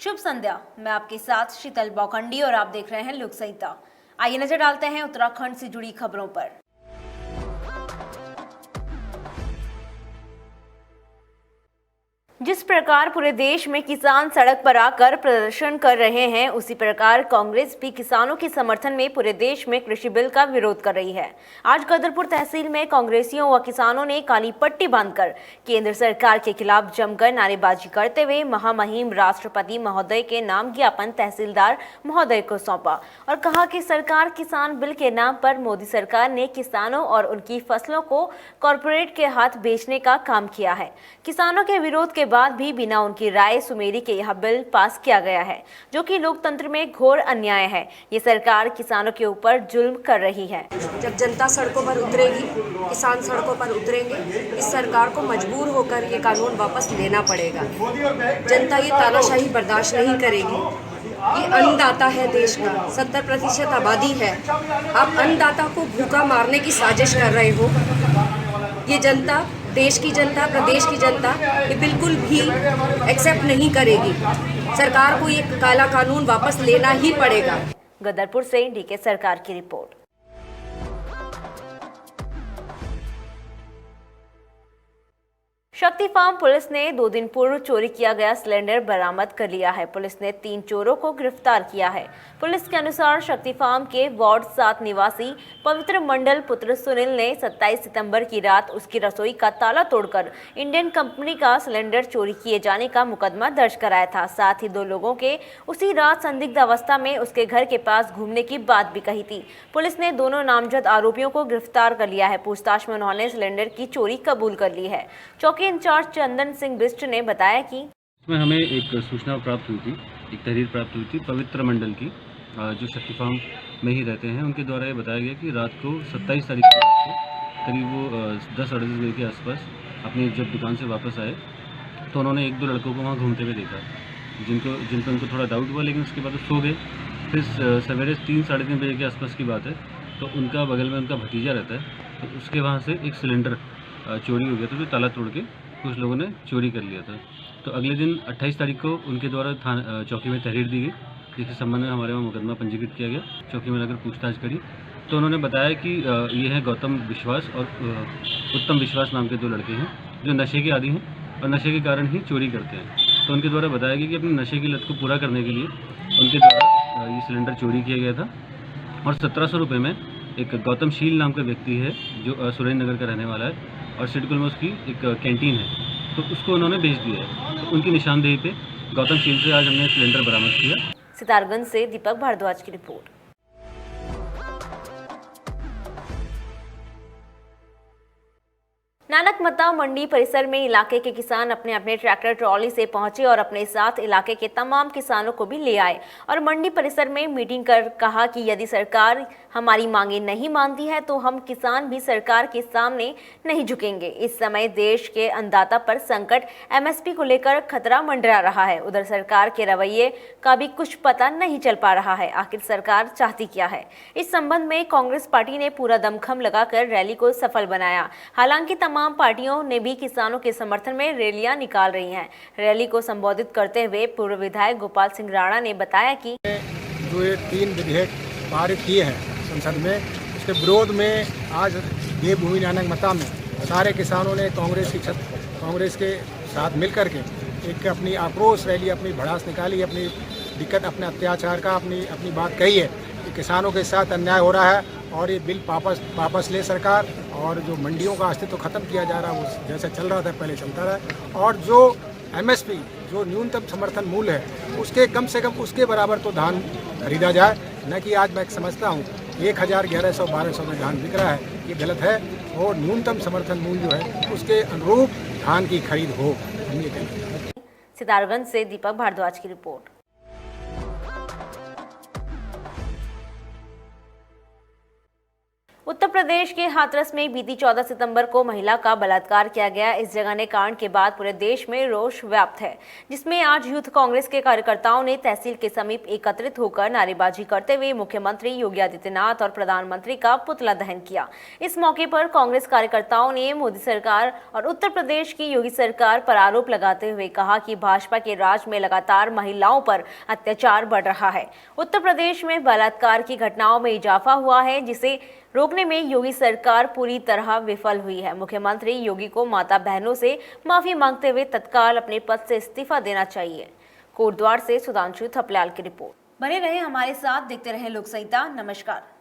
शुभ संध्या। मैं आपके साथ शीतल बौखंडी और आप देख रहे हैं लोक संहिता। आइए नजर डालते हैं उत्तराखंड से जुड़ी खबरों पर। जिस प्रकार पूरे देश में किसान सड़क पर आकर प्रदर्शन कर रहे हैं, उसी प्रकार कांग्रेस भी किसानों के समर्थन में पूरे देश में कृषि बिल का विरोध कर रही है। आज गदरपुर तहसील में कांग्रेसियों व किसानों ने काली पट्टी बांधकर केंद्र सरकार के खिलाफ जमकर नारेबाजी करते हुए महामहिम राष्ट्रपति महोदय के नाम ज्ञापन तहसीलदार महोदय को सौंपा और कहा कि सरकार किसान बिल के नाम पर मोदी सरकार ने किसानों और उनकी फसलों को कॉरपोरेट के हाथ बेचने का काम किया है। किसानों के विरोध के बाद भी बिना उनकी राय सुमेरी के यह बिल पास किया गया है, जो कि लोकतंत्र में घोर अन्याय है। ये सरकार किसानों के ऊपर जुल्म कर रही है। जब जनता सड़कों पर उतरेगी, किसान सड़कों पर उतरेंगे, इस सरकार को मजबूर होकर ये कानून वापस लेना पड़ेगा। जनता ये तानाशाही बर्दाश्त नहीं करेगी। ये अन्नदाता है देश का, 70% आबादी है। आप अन्नदाता को भूखा मारने की साजिश कर रहे हो। ये जनता, देश की जनता, प्रदेश की जनता ये बिल्कुल भी एक्सेप्ट नहीं करेगी। सरकार को ये काला कानून वापस लेना ही पड़ेगा। गदरपुर से डीके सरकार की रिपोर्ट। शक्ति फार्म पुलिस ने 2 दिन पूर्व चोरी किया गया सिलेंडर बरामद कर लिया है। पुलिस ने 3 चोरों को गिरफ्तार किया है। पुलिस के अनुसार शक्ति फार्म के वार्ड 7 निवासी पवित्र मंडल पुत्र सुनील ने 27 सितंबर की रात उसकी रसोई का ताला तोड़कर इंडियन कंपनी का सिलेंडर चोरी किए जाने का मुकदमा दर्ज कराया था। साथ ही 2 लोगों के उसी रात संदिग्ध अवस्था में उसके घर के पास घूमने की बात भी कही थी। पुलिस ने दोनों नामजद आरोपियों को गिरफ्तार कर लिया है। पूछताछ में उन्होंने सिलेंडर की चोरी कबूल कर ली है। चौकी इंचार्ज चंदन सिंह बिष्ट ने बताया कि इसमें हमें एक सूचना प्राप्त हुई थी, एक तहरीर प्राप्त हुई थी पवित्र मंडल की, जो शक्ति फार्म में ही रहते हैं। उनके द्वारा ये बताया गया कि रात को 27 तारीख की रात को करीब वो 10-10:30 बजे के आसपास अपनी जब दुकान से वापस आए तो उन्होंने 1-2 लड़कों को वहाँ घूमते हुए देखा, जिन पर उनको थोड़ा डाउट हुआ, लेकिन उसके बाद वो सो गए। फिर सवेरे 3-3:30 बजे के आसपास की बात है, तो उनका बगल में उनका भतीजा रहता है, तो उसके वहाँ से एक सिलेंडर चोरी हो गया था, जो ताला तोड़ के कुछ लोगों ने चोरी कर लिया था। तो अगले दिन 28 तारीख को उनके द्वारा चौकी में तहरीर दी गई, जिसके संबंध में हमारे वहाँ मुकदमा पंजीकृत किया गया। चौकी में अगर पूछताछ करी तो उन्होंने बताया कि ये हैं गौतम विश्वास और उत्तम विश्वास नाम के 2 लड़के हैं, जो नशे के आदी हैं और नशे के कारण ही चोरी करते हैं। तो उनके द्वारा बताया गया कि अपने नशे की लत को पूरा करने के लिए उनके द्वारा ये सिलेंडर चोरी किया गया था और 1700 रुपये में एक गौतम शील नाम का व्यक्ति है, जो सुरेंद्र नगर का रहने वाला है और सिडकुल में उसकी एक कैंटीन है, तो उसको उन्होंने बेच दिया है। तो उनकी निशानदेही पे गौतम शील से आज हमने सिलेंडर बरामद किया। सितारगंज से दीपक भारद्वाज की रिपोर्ट। नानकमता मंडी परिसर में इलाके के किसान अपने अपने ट्रैक्टर ट्रॉली से पहुंचे और अपने साथ इलाके के तमाम किसानों को भी ले आए और मंडी परिसर में मीटिंग कर कहा कि यदि सरकार हमारी मांगे नहीं मानती है तो हम किसान भी सरकार के सामने नहीं झुकेंगे। इस समय देश के अन्नदाता पर संकट, एमएसपी को लेकर खतरा मंडरा रहा है। उधर सरकार के रवैये का भी कुछ पता नहीं चल पा रहा है, आखिर सरकार चाहती क्या है। इस संबंध में कांग्रेस पार्टी ने पूरा दमखम लगाकर रैली को सफल बनाया। हालांकि तमाम पार्टियों ने भी किसानों के समर्थन में रैलियां निकाल रही हैं। रैली को संबोधित करते हुए पूर्व विधायक गोपाल सिंह राणा ने बताया कि जो ये 3 विधेयक पारित किए हैं संसद में, उसके विरोध में आज देवभूमि नानकमता में सारे किसानों ने कांग्रेस के साथ मिलकर के एक अपनी आक्रोश रैली, अपनी भड़ास निकाली, अपनी दिक्कत, अपने अत्याचार का अपनी बात कही है कि किसानों के साथ अन्याय हो रहा है और ये बिल वापस ले सरकार, और जो मंडियों का अस्तित्व खत्म किया जा रहा है वो जैसे चल रहा था पहले चलता रहा, और जो एमएसपी जो न्यूनतम समर्थन मूल्य है उसके कम से कम उसके बराबर तो धान खरीदा जाए, न कि आज मैं समझता हूँ 1100-1200 में धान बिक रहा है, ये गलत है। और न्यूनतम समर्थन मूल्य जो है उसके अनुरूप धान की खरीद हो। सितारगंज से दीपक भारद्वाज की रिपोर्ट। उत्तर प्रदेश के हाथरस में बीती 14 सितंबर को महिला का बलात्कार किया गया। इस जघन्य कांड के बाद पूरे देश में रोष व्याप्त है, जिसमें आज यूथ कांग्रेस के कार्यकर्ताओं ने तहसील के समीप एकत्रित होकर नारेबाजी करते हुए मुख्यमंत्री योगी आदित्यनाथ और प्रधानमंत्री का पुतला दहन किया। इस मौके पर कांग्रेस कार्यकर्ताओं ने मोदी सरकार और उत्तर प्रदेश की योगी सरकार पर आरोप लगाते हुए कहा कि भाजपा के राज में लगातार महिलाओं पर अत्याचार बढ़ रहा है। उत्तर प्रदेश में बलात्कार की घटनाओं में इजाफा हुआ है, जिसे रोकने में योगी सरकार पूरी तरह विफल हुई है। मुख्यमंत्री योगी को माता बहनों से माफी मांगते हुए तत्काल अपने पद से इस्तीफा देना चाहिए। कोटद्वार से सुधांशु थपलियाल की रिपोर्ट। बने रहे हमारे साथ, देखते रहे लोक संहिता। नमस्कार।